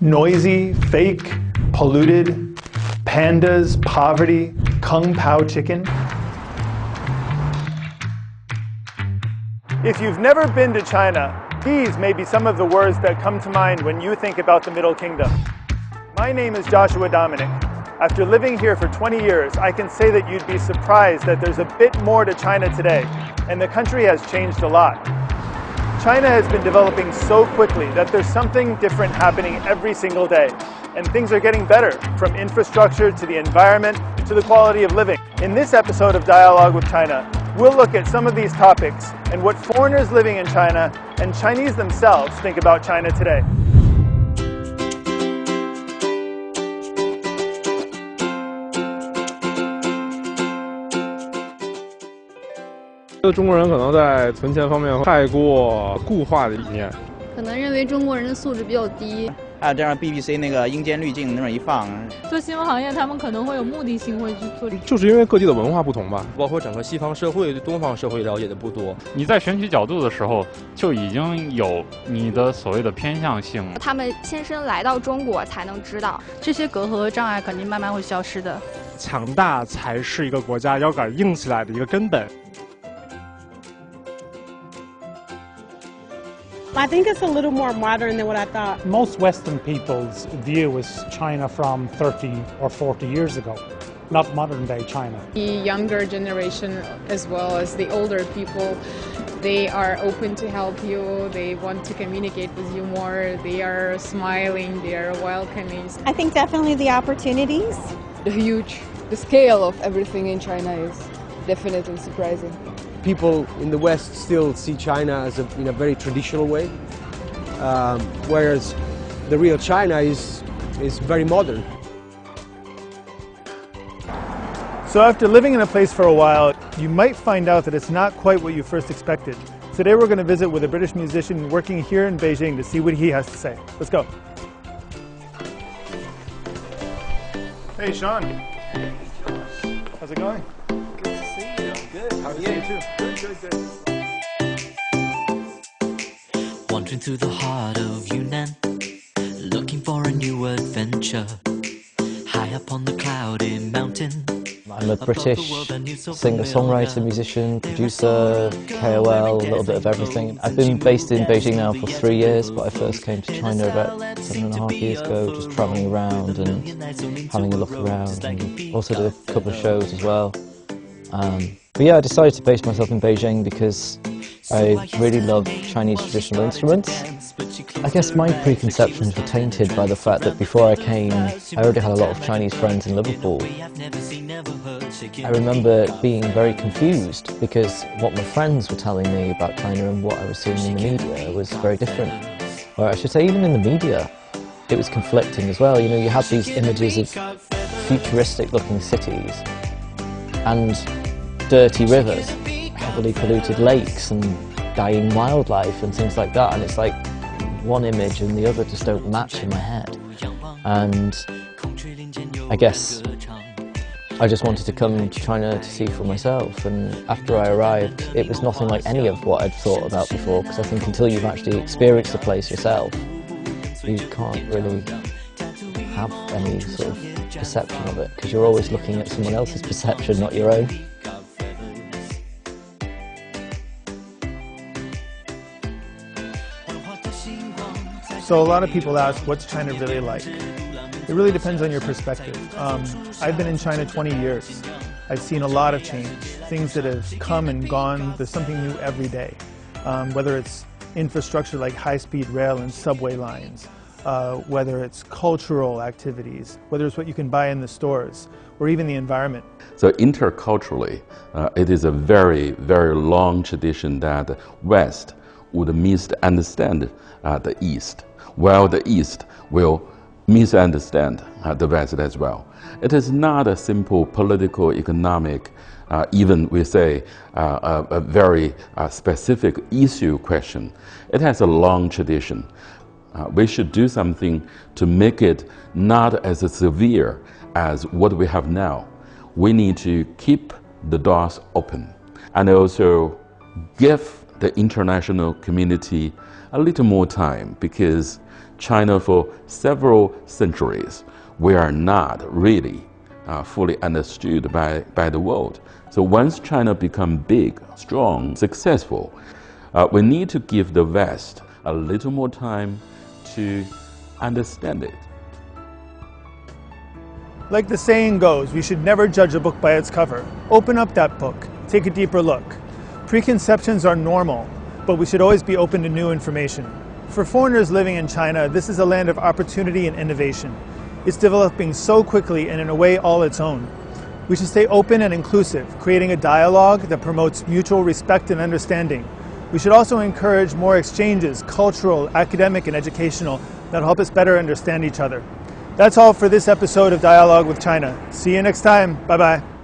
Noisy, fake, polluted, pandas, poverty, kung pao chicken. If you've never been to China, these may be some of the words that come to mind when you think about the Middle Kingdom. My name is Joshua Dominic. After living here for 20 years, I can say that you'd be surprised that there's a bit more to China today, and the country has changed a lot. China has been developing so quickly that there's something different happening every single day, and things are getting better, from infrastructure to the environment to the quality of living. In this episode of Dialogue with China, we'll look at some of these topics and what foreigners living in China and Chinese themselves think about China today.觉得中国人可能在存钱方面太过固化的理念，可能认为中国人的素质比较低。还有这样 BBC 那个阴间滤镜那么一放，做新闻行业他们可能会有目的性会去做，就是因为各地的文化不同吧，包括整个西方社会对东方社会了解的不多。你在选取角度的时候就已经有你的所谓的偏向性。他们亲身来到中国才能知道，这些隔阂障碍肯定慢慢会消失的。强大才是一个国家要敢硬起来的一个根本。I think it's a little more modern than what I thought. Most Western people's view is China from 30 or 40 years ago, not modern day China. The younger generation as well as the older people, they are open to help you, they want to communicate with you more, they are smiling, they are welcoming. I think definitely the opportunities. The scale of everything in China is definitely surprising. People in the West still see China as in a very traditional way, whereas the real China is very modern. So after living in a place for a while, you might find out that it's not quite what you first expected. Today we're going to visit with a British musician working here in Beijing to see what he has to say. Let's go. Hey Sean. Hey Josh. How's it going? Good to see you. Good. How are you? Too. Good. Wandering through the heart of Yunnan, looking for a new adventure. High up on the cloudy mountain. I'm a British singer-songwriter, musician, producer, KOL, a little bit of everything. I've been based in Beijing now for 3 years, but I first came to China about 7.5 years ago, just travelling around and having a look around, and also did a couple of shows as well. But yeah, I decided to base myself in Beijing because I really love Chinese traditional instruments. I guess my preconceptions were tainted by the fact that before I came, I already had a lot of Chinese friends in Liverpool. I remember being very confused because what my friends were telling me about China and what I was seeing in the media was very different. Or I should say, even in the media, it was conflicting as well. You know, you had these images of futuristic-looking cities and dirty rivers, heavily polluted lakes and dying wildlife and things like that, and it's like one image and the other just don't match in my head. And I guess I just wanted to come to China to see for myself, and after I arrived it was nothing like any of what I'd thought about before, because I think until you've actually experienced the place yourself you can't really have any sort of perception of it, because you're always looking at someone else's perception, not your own. So a lot of people ask, what's China really like? It really depends on your perspective. I've been in China 20 years. I've seen a lot of change, things that have come and gone. There's something new every day, whether it's infrastructure like high-speed rail and subway lines, whether it's cultural activities, whether it's what you can buy in the stores, or even the environment. So interculturally, it is a very, very long tradition that the West would misunderstand the East, while the East will misunderstand the West as well. It is not a simple political, economic, even we say a very specific issue question. It has a long tradition. We should do something to make it not as severe as what we have now. We need to keep the doors open and also give the international community a little more time, because China for several centuries, we are not really fully understood by the world. So once China becomes big, strong, successful, we need to give the West a little more time to understand it. Like the saying goes, we should never judge a book by its cover. Open up that book, take a deeper look. Preconceptions are normal, but we should always be open to new information. For foreigners living in China, this is a land of opportunity and innovation. It's developing so quickly and in a way all its own. We should stay open and inclusive, creating a dialogue that promotes mutual respect and understanding. We should also encourage more exchanges, cultural, academic, and educational, that help us better understand each other. That's all for this episode of Dialogue with China. See you next time. Bye-bye.